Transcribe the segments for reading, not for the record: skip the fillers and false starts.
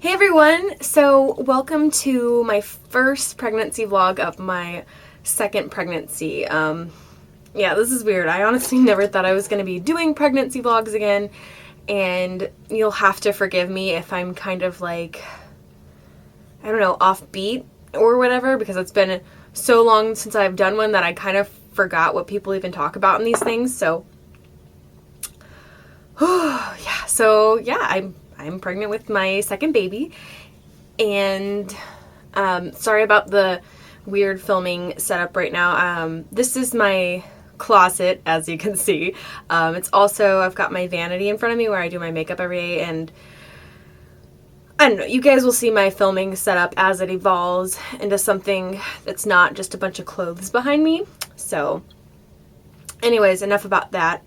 Hey everyone! So, welcome to my first pregnancy vlog of my second pregnancy. Yeah, this is weird. I honestly never thought I was going to be doing pregnancy vlogs again, and you'll have to forgive me if I'm kind of like, I don't know, offbeat or whatever, because it's been so long since I've done one that I kind of forgot what people even talk about in these things, so I'm pregnant with my second baby, and sorry about the weird filming setup right now. This is my closet, as you can see. It's also, I've got my vanity in front of me where I do my makeup every day, and I don't know, you guys will see my filming setup as it evolves into something that's not just a bunch of clothes behind me. So anyways, enough about that.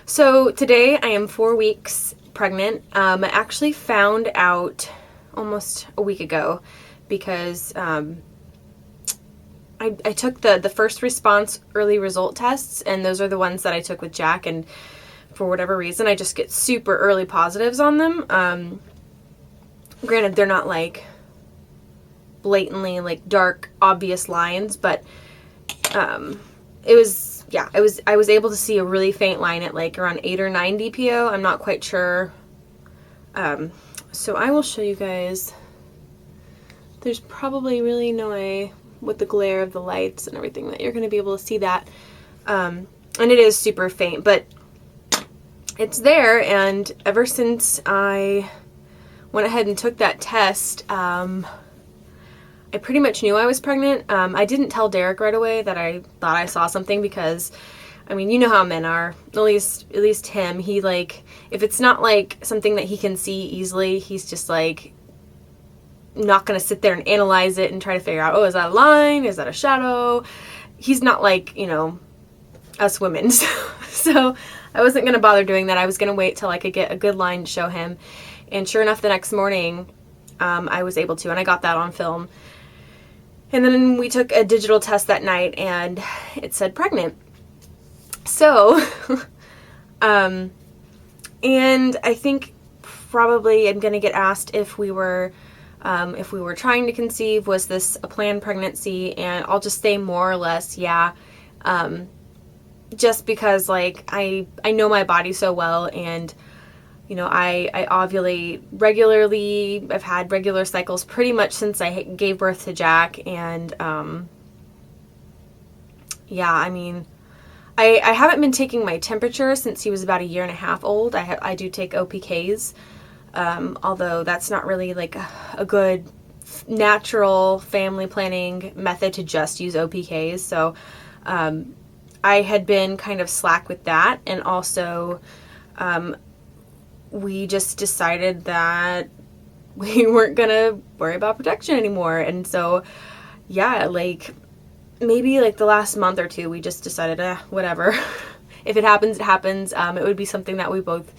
So today I am 4 weeks pregnant. I actually found out almost a week ago because I took the first response early result tests, and those are the ones that I took with Jack, and for whatever reason I just get super early positives on them. Granted, they're not like blatantly like dark obvious lines, but it was, yeah, I was able to see a really faint line at like around 8 or 9 DPO. I'm not quite sure. So I will show you guys. There's probably really no way with the glare of the lights and everything that you're going to be able to see that. And it is super faint, but it's there. And ever since I went ahead and took that test, I pretty much knew I was pregnant. I didn't tell Derek right away that I thought I saw something because, I mean, you know how men are. At least him. He, like, if it's not like something that he can see easily, he's just like not gonna sit there and analyze it and try to figure out, oh, is that a line? Is that a shadow? He's not like, you know, us women. So I wasn't gonna bother doing that. I was gonna wait till I could get a good line to show him. And sure enough, the next morning, I was able to, and I got that on film. And then we took a digital test that night, and it said pregnant. So, and I think probably I'm going to get asked if we were trying to conceive, was this a planned pregnancy? And I'll just say more or less, yeah. Just because, like, I know my body so well, and you know, I ovulate regularly. I've had regular cycles pretty much since I gave birth to Jack. And, yeah, I mean, I haven't been taking my temperature since he was about 1.5 years old. I do take OPKs, although that's not really like a good natural family planning method to just use OPKs. So, I had been kind of slack with that. And also, we just decided that we weren't gonna worry about protection anymore. And so, yeah, like, maybe like the last month or two, we just decided, whatever. If it happens, it happens. It would be something that we both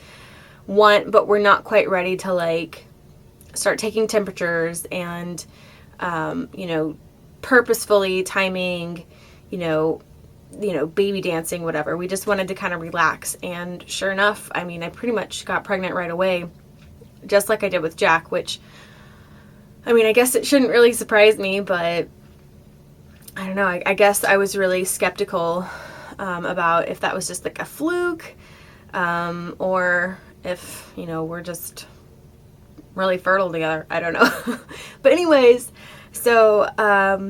want, but we're not quite ready to, like, start taking temperatures and, you know, purposefully timing, you know, baby dancing, whatever. We just wanted to kind of relax. And sure enough, I mean, I pretty much got pregnant right away, just like I did with Jack, which, I mean, I guess it shouldn't really surprise me, but I don't know. I guess I was really skeptical about if that was just like a fluke, or if, you know, we're just really fertile together. I don't know. But anyways, so, yeah,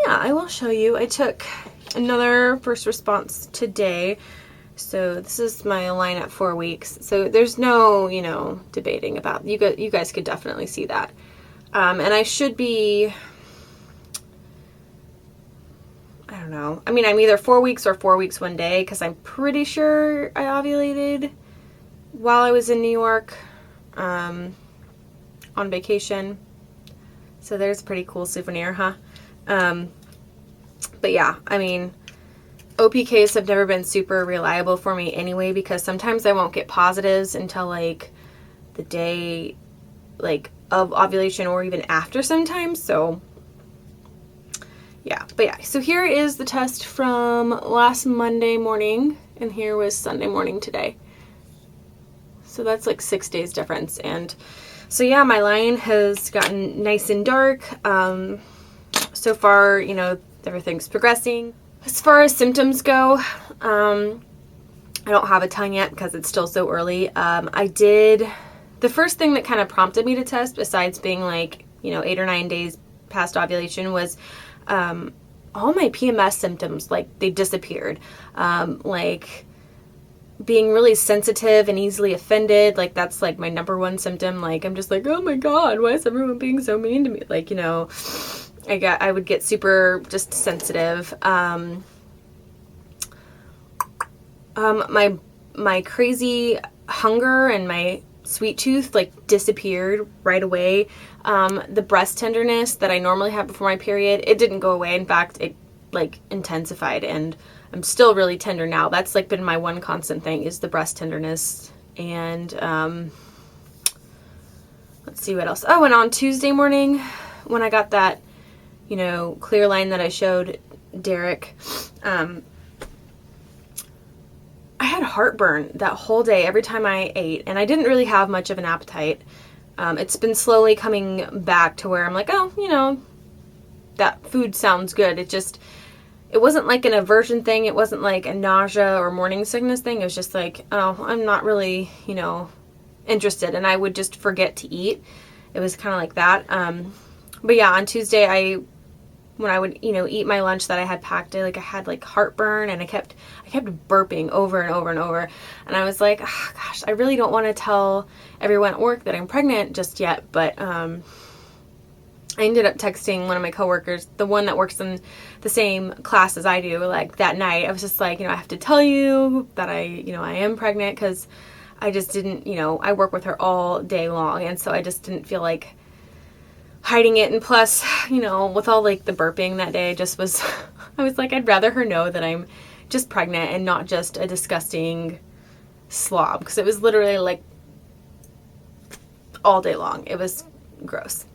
I will show you. I took another first response today. So this is my line at 4 weeks. So there's no, you know, debating about, you guys could definitely see that. And I should be, I don't know. I mean, I'm either 4 weeks or 4 weeks 1 day, because I'm pretty sure I ovulated while I was in New York, on vacation. So there's a pretty cool souvenir, huh? But yeah, I mean, OPKs have never been super reliable for me anyway, because sometimes I won't get positives until like the day like of ovulation, or even after sometimes. So yeah, but yeah, so here is the test from last Monday morning, and here was Sunday morning today. So that's like 6 days difference. And so yeah, my line has gotten nice and dark. So far, you know, everything's progressing. As far as symptoms go, I don't have a ton yet because it's still so early. The first thing that kind of prompted me to test, besides being like, you know, 8 or 9 days past ovulation, was all my PMS symptoms, like, they disappeared. Like being really sensitive and easily offended, like, that's like my number one symptom. Like, I'm just like, oh my God, why is everyone being so mean to me? Like, you know, I would get super just sensitive. My crazy hunger and my sweet tooth, like, disappeared right away. The breast tenderness that I normally have before my period, it didn't go away. In fact, it like intensified, and I'm still really tender now. That's like been my one constant thing, is the breast tenderness. And let's see what else. Oh, and on Tuesday morning when I got that, you know, clear line that I showed Derek, I had heartburn that whole day every time I ate, and I didn't really have much of an appetite. It's been slowly coming back to where I'm like, oh, you know, that food sounds good. It wasn't like an aversion thing. It wasn't like a nausea or morning sickness thing. It was just like, oh, I'm not really, you know, interested. And I would just forget to eat. It was kind of like that. But yeah, on Tuesday, when I would, you know, eat my lunch that I had packed, I had like heartburn, and I kept burping over and over and over. And I was like, oh, gosh, I really don't want to tell everyone at work that I'm pregnant just yet. But I ended up texting one of my coworkers, the one that works in the same class as I do, like that night. I was just like, you know, I have to tell you that I am pregnant, because I just didn't, you know, I work with her all day long. And so I just didn't feel like hiding it. And plus, you know, with all like the burping that day, I was like, I'd rather her know that I'm just pregnant and not just a disgusting slob, because it was literally like all day long. It was gross.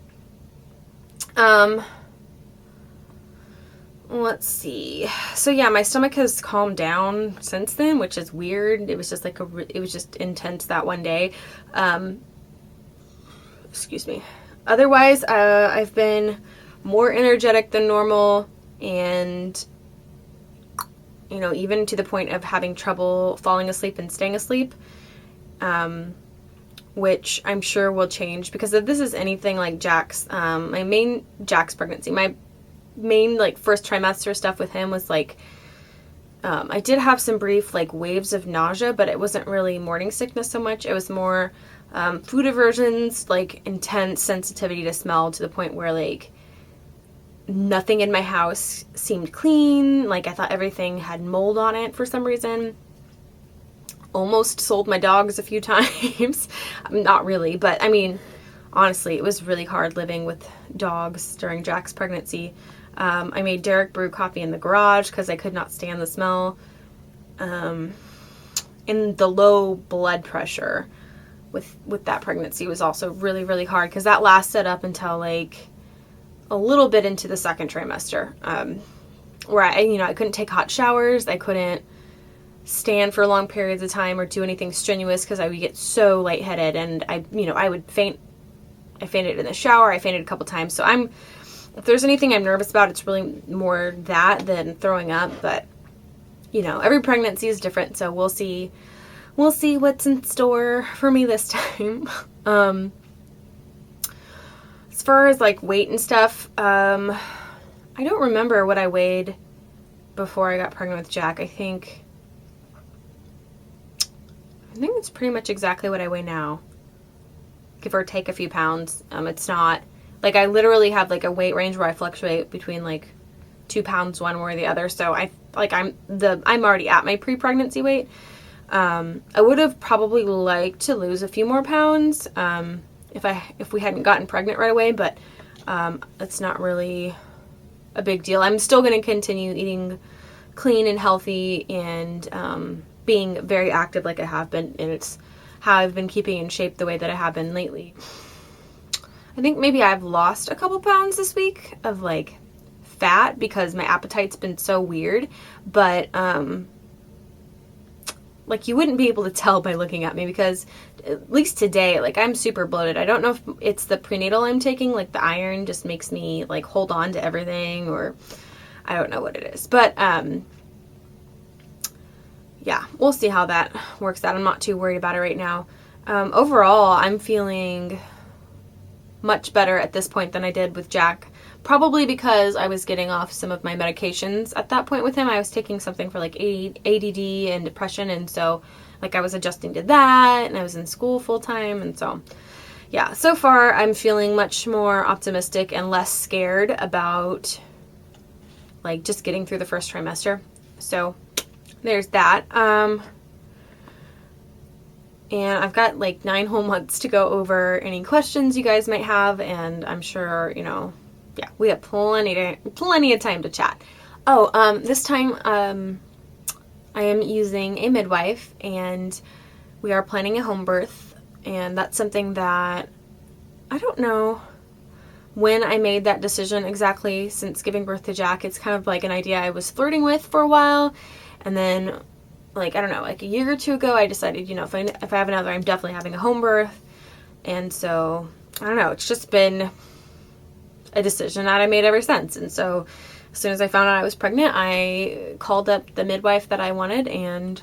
Let's see. So yeah, my stomach has calmed down since then, which is weird. It was just like it was just intense that one day. Excuse me. Otherwise, I've been more energetic than normal, and, you know, even to the point of having trouble falling asleep and staying asleep, which I'm sure will change, because if this is anything like Jack's, Jack's pregnancy, my main like first trimester stuff with him was like, I did have some brief like waves of nausea, but it wasn't really morning sickness so much. It was more food aversions, like intense sensitivity to smell, to the point where like nothing in my house seemed clean. Like I thought everything had mold on it for some reason. Almost sold my dogs a few times. Not really, but I mean, honestly, it was really hard living with dogs during Jack's pregnancy. I made Derek brew coffee in the garage because I could not stand the smell. And the low blood pressure with that pregnancy was also really, really hard, because that lasted up until like a little bit into the second trimester, where I couldn't take hot showers. I couldn't stand for long periods of time or do anything strenuous, because I would get so lightheaded, and I would faint. I fainted in the shower. I fainted a couple times. So if there's anything I'm nervous about, it's really more that than throwing up. But, you know, every pregnancy is different, so we'll see what's in store for me this time. As far as like weight and stuff, I don't remember what I weighed before I got pregnant with Jack. I think it's pretty much exactly what I weigh now, give or take a few pounds. It's not like I literally have like a weight range where I fluctuate between like 2 pounds one way or the other. So I'm already at my pre-pregnancy weight. I would have probably liked to lose a few more pounds if we hadn't gotten pregnant right away, but it's not really a big deal. I'm still going to continue eating clean and healthy, and being very active like I have been, and it's how I've been keeping in shape the way that I have been lately. I think maybe I've lost a couple pounds this week of like fat, because my appetite's been so weird, but like, you wouldn't be able to tell by looking at me, because at least today, like, I'm super bloated. I don't know if it's the prenatal I'm taking, like the iron just makes me like hold on to everything, or I don't know what it is. But yeah, we'll see how that works out. I'm not too worried about it right now. Overall, I'm feeling much better at this point than I did with Jack. Probably because I was getting off some of my medications at that point with him. I was taking something for like ADD and depression, and so like I was adjusting to that, and I was in school full time, and so yeah, so far I'm feeling much more optimistic and less scared about like just getting through the first trimester. So there's that. And I've got like 9 whole months to go over any questions you guys might have, and I'm sure, you know, yeah, we have plenty of time to chat. Oh, this time I am using a midwife, and we are planning a home birth, and that's something that I don't know when I made that decision exactly since giving birth to Jack. It's kind of like an idea I was flirting with for a while, and then like, I don't know, like a year or 2 ago, I decided, you know, if I have another, I'm definitely having a home birth. And so, I don't know, it's just been a decision that I made ever since. And so as soon as I found out I was pregnant, I called up the midwife that I wanted, and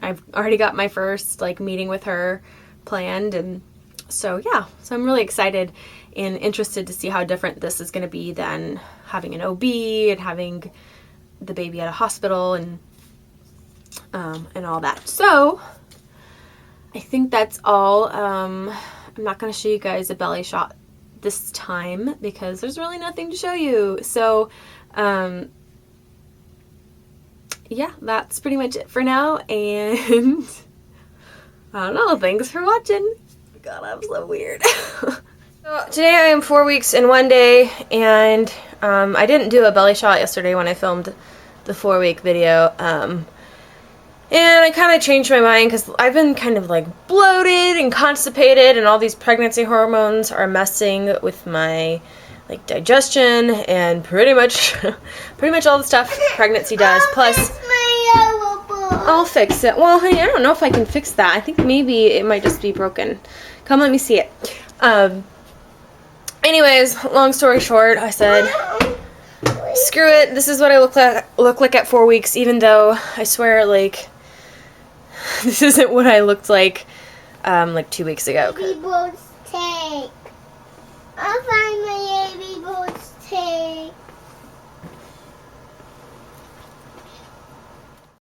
I've already got my first like meeting with her planned. And so yeah, so I'm really excited and interested to see how different this is going to be than having an OB and having the baby at a hospital and all that. So I think that's all. I'm not going to show you guys a belly shot this time because there's really nothing to show you. So yeah, that's pretty much it for now, and I don't know, thanks for watching. God, I'm so weird. So today I am 4 weeks and 1 day, and I didn't do a belly shot yesterday when I filmed the 4-week video, and I kind of changed my mind because I've been kind of like bloated and constipated, and all these pregnancy hormones are messing with my like digestion and pretty much all the stuff pregnancy does. Plus, I'll fix it. Well, honey, I don't know if I can fix that. I think maybe it might just be broken. Come, let me see it. Anyways, long story short, I said, screw it. This is what I look like at 4 weeks, even though I swear, like, this isn't what I looked like 2 weeks ago. Baby boats take. I'll find my baby boats take.